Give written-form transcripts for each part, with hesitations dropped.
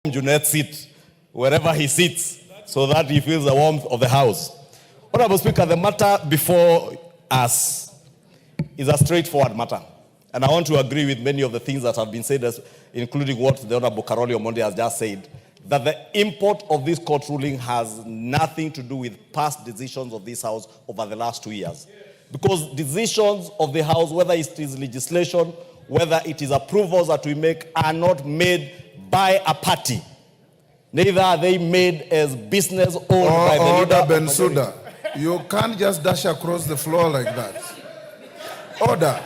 Junet sit wherever he sits so that he feels the warmth of the house. Honorable Speaker, the matter before us is a straightforward matter. And I want to agree with many of the things that have been said, including what the Honorable Karoli Omondi has just said, that the import of this court ruling has nothing to do with past decisions of this House over the last 2 years. Because decisions of the House, whether it is legislation, whether it is approvals that we make, are not made by a party. Neither are they made as business owned by the leader. Order, Bensouda. You can't just dash across the floor like that. Order.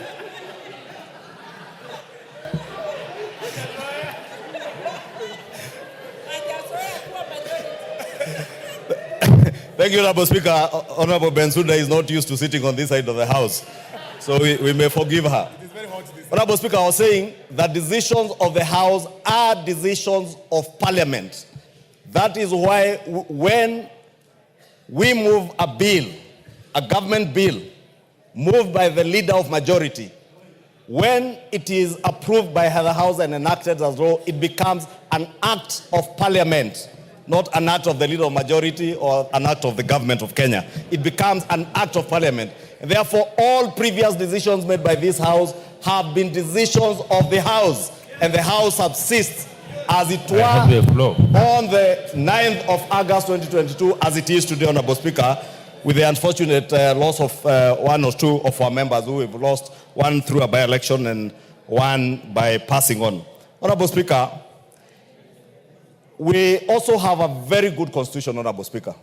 Thank you, Honorable Speaker. Honorable Bensouda is not used to sitting on this side of the House, so we may forgive her. It is very hot this Honorable Speaker, I was saying that decisions of the House are decisions of Parliament. That is why when we move a bill, a government bill, moved by the leader of majority, when it is approved by the House and enacted as law, it becomes an act of Parliament, not an act of the leader of majority or an act of the government of Kenya. It becomes an act of Parliament. And therefore, all previous decisions made by this House have been decisions of the House, and the House subsists as it were on the 9th of August 2022, as it is today, Honorable Speaker, with the unfortunate loss of one or two of our members who have lost, one through a by-election and one by passing on. Honorable Speaker, we also have a very good constitution, Honorable Speaker.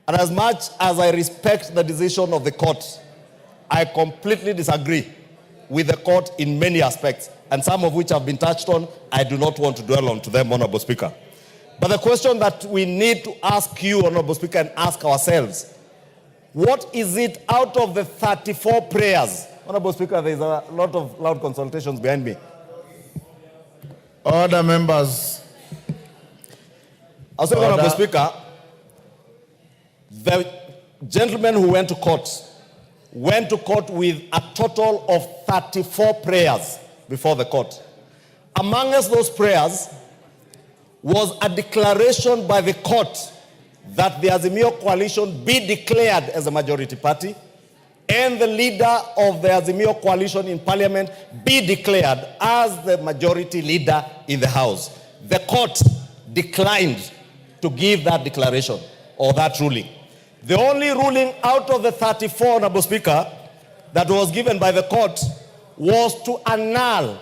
And as much as I respect the decision of the court, I completely disagree with the court in many aspects, and some of which have been touched on. I do not want to dwell on to them, Honorable Speaker. But the question that we need to ask you, Honorable Speaker, and ask ourselves, what is it out of the 34 prayers? Honorable Speaker, there is a lot of loud consultations behind me. Order, members. I was saying, Honorable Speaker, the gentleman who went to court with a total of 34 prayers before the court. Amongst those prayers was a declaration by the court that the Azimio coalition be declared as a majority party, and the leader of the Azimio coalition in Parliament be declared as the majority leader in the House. The court declined to give that declaration or that ruling. The only ruling out of the 34, Honorable Speaker, that was given by the court was to annul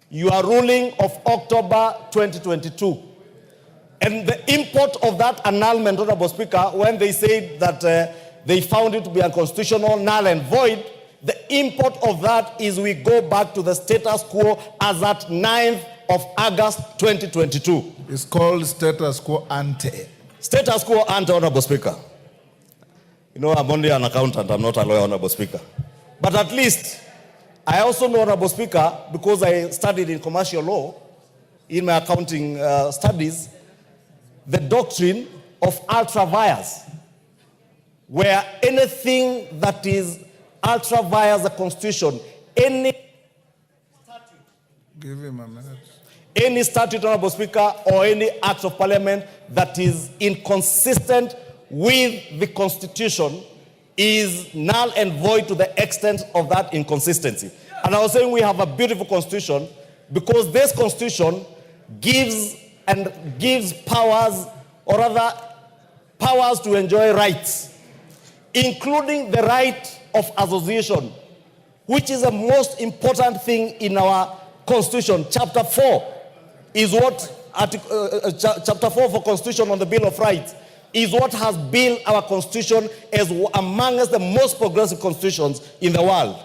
your ruling of October 2022. And the import of that annulment, Honorable Speaker, when they said that they found it to be unconstitutional, null and void, the import of that is we go back to the status quo as at 9th of August 2022. It's called status quo ante. Status quo ante, Honorable Speaker. You know, I'm only an accountant, I'm not a lawyer, Honorable Speaker. But at least, I also know, Honorable Speaker, because I studied in commercial law, in my accounting studies, the doctrine of ultra vires, where anything that is ultra vires the Constitution, any statute, give him a minute. Any statute, Honorable Speaker, or any act of Parliament that is inconsistent with the Constitution is null and void to the extent of that inconsistency. And I was saying we have a beautiful Constitution because this Constitution gives powers, or rather powers to enjoy rights, including the right of association, which is the most important thing in our Constitution. Chapter 4 is what, Chapter 4 for Constitution on the Bill of Rights is what has built our Constitution as amongst the most progressive constitutions in the world.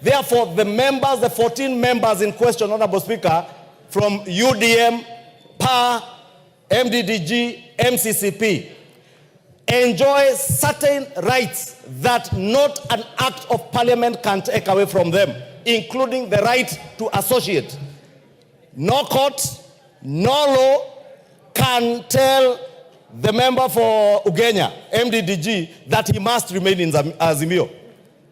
Therefore, the members, the 14 members in question, Honorable Speaker, from UDM, PA, MDDG, MCCP, enjoy certain rights that not an act of Parliament can take away from them, including the right to associate. No court, no law can tell the member for Ugenya, MDDG, that he must remain in Azimio.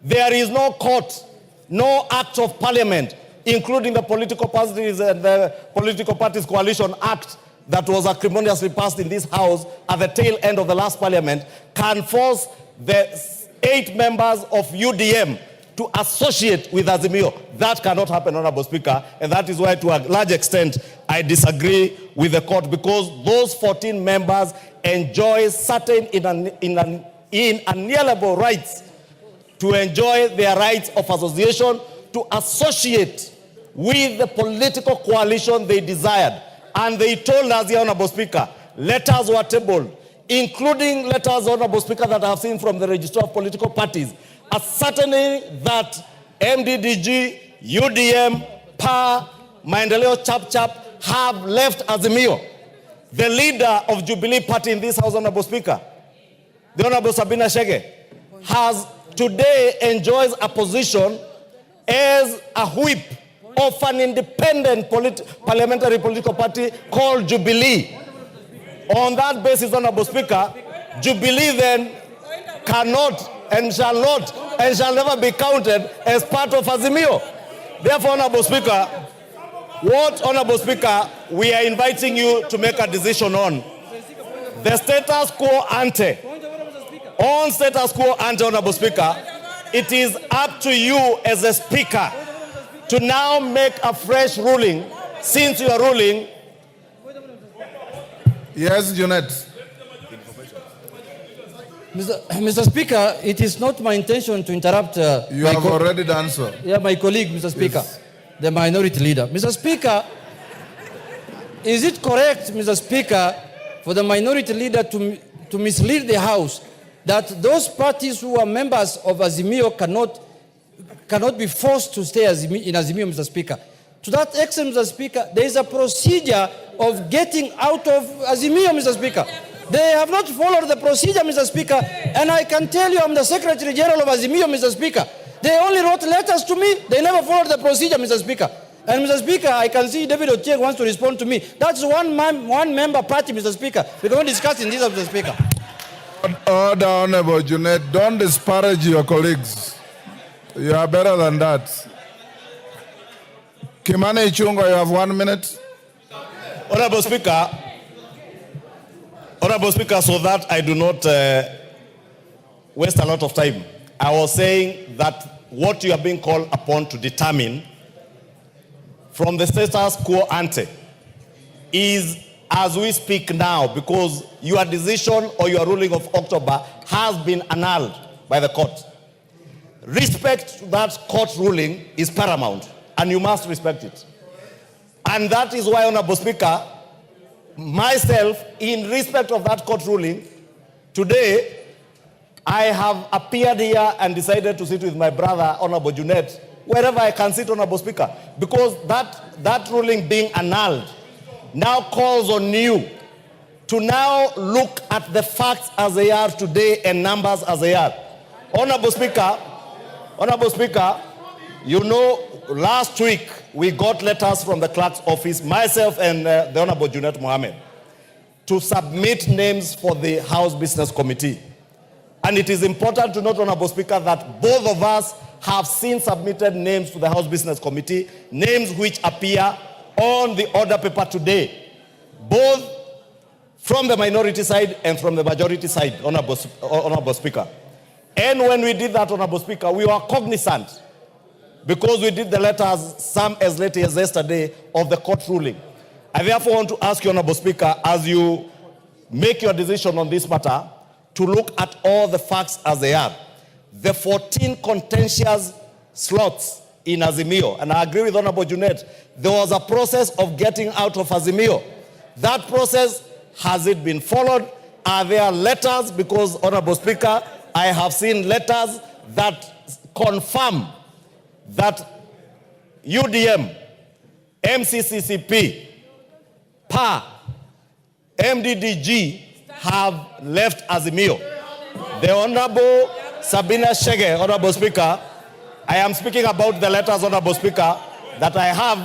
There is no court, no act of Parliament including the Political Parties and the Political Parties Coalition Act that was acrimoniously passed in this House at the tail end of the last Parliament, can force the 8 members of UDM to associate with Azimio. That cannot happen, Honorable Speaker, and that is why, to a large extent, I disagree with the court, because those 14 members enjoy certain inalienable rights to enjoy their rights of association, to associate with the political coalition they desired. And they told us here, Honorable Speaker, letters were tabled, including letters, Honorable Speaker, that I have seen from the Registrar of Political Parties, ascertaining that MDDG, UDM, PA, Maendeleo Chap have left Azimio. The leader of Jubilee Party in this House, Honorable Speaker, the Honorable Sabina Chege, has today enjoys a position as a whip of an independent parliamentary political party called Jubilee. On that basis, Honorable Speaker, Jubilee then cannot and shall not and shall never be counted as part of Azimio. Therefore, Honorable Speaker, Honorable Speaker, we are inviting you to make a decision on the status quo ante. On status quo ante, Honorable Speaker, it is up to you as a Speaker to now make a fresh ruling, since you are ruling. Yes, Junet. Mr. Speaker, it is not my intention to interrupt. You have already done so. Yeah, my colleague, Mr. Speaker, yes. The minority leader. Mr. Speaker, is it correct, Mr. Speaker, for the minority leader to mislead the House that those parties who are members of Azimio cannot be forced to stay in Azimio, Mr. Speaker? To that extent, Mr. Speaker, there is a procedure of getting out of Azimio, Mr. Speaker. They have not followed the procedure, Mr. Speaker, and I can tell you I'm the Secretary General of Azimio, Mr. Speaker. They only wrote letters to me. They never followed the procedure, Mr. Speaker. And Mr. Speaker, I can see David Ochieng wants to respond to me. That's one member party, Mr. Speaker. We cannot discuss in this, Mr. Speaker. Order, Honorable Junet. Don't disparage your colleagues. You are better than that. Kimani Ichung'wah, you have 1 minute. Honorable Speaker, so that I do not waste a lot of time, I was saying that what you are being called upon to determine from the status quo ante is as we speak now, because your decision or your ruling of October has been annulled by the court. Respect to that court ruling is paramount, and you must respect it. And that is why, Honorable Speaker, myself, in respect of that court ruling, today, I have appeared here and decided to sit with my brother, Honorable Junet, wherever I can sit, Honorable Speaker, because that ruling being annulled now calls on you to now look at the facts as they are today and numbers as they are. Honorable Speaker, you know, last week we got letters from the clerk's office, myself and the Honorable Junet Mohammed, to submit names for the House Business Committee. And it is important to note, Honorable Speaker, that both of us have since submitted names to the House Business Committee, names which appear on the order paper today, both from the minority side and from the majority side, Honorable Speaker. And when we did that, Honorable Speaker, we were cognizant, because we did the letters, some as late as yesterday, of the court ruling. I therefore want to ask you, Honorable Speaker, as you make your decision on this matter, to look at all the facts as they are. The 14 contentious slots in Azimio, and I agree with Honorable Junet, there was a process of getting out of Azimio. That process, has it been followed? Are there letters? Because, Honorable Speaker, I have seen letters that confirm that UDM, MCCCP, PA, MDDG have left Azimio. The Honorable Sabina Chege, Honorable Speaker, I am speaking about the letters, Honorable Speaker, that I have,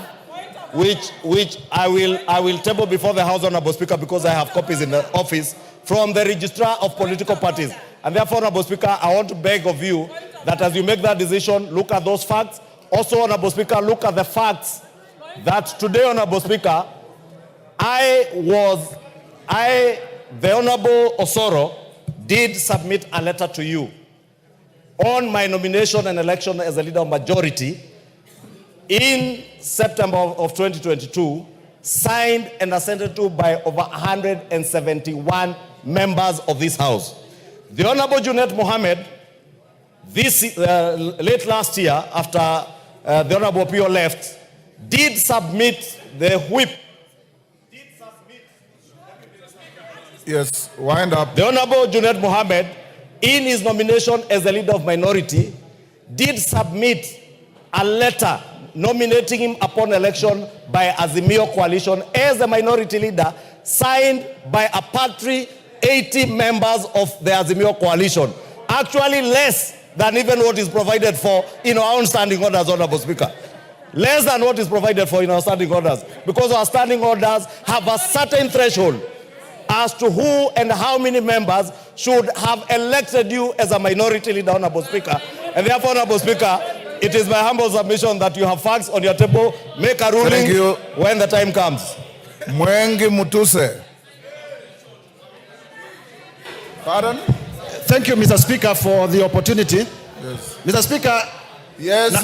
which I will table before the House, Honorable Speaker, because I have copies in the office from the Registrar of Political Parties. And therefore, Honorable Speaker, I want to beg of you that as you make that decision, look at those facts. also, Honorable Speaker, look at the facts that today, Honorable Speaker, the Honorable Osoro did submit a letter to you on my nomination and election as a leader of majority in September of 2022, signed and assented to by over 171 members of this House. The Honorable Junet Mohammed, late last year, after the Honorable Pio left, did submit the whip. Yes, wind up. The Honorable Junet Mohammed, in his nomination as the leader of minority, did submit a letter nominating him upon election by Azimio coalition as the minority leader, signed by a paltry 80 members of the Azimio coalition. Actually less than even what is provided for in our own standing orders, Honorable Speaker. Less than what is provided for in our standing orders. Because our standing orders have a certain threshold as to who and how many members should have elected you as a minority leader, Honorable Speaker. And therefore, Honorable Speaker, it is my humble submission that you have facts on your table. Make a ruling when the time comes. Mwengi Mutuse. Pardon? Thank you, Mr. Speaker, for the opportunity. Yes. Mr. Speaker. Yes,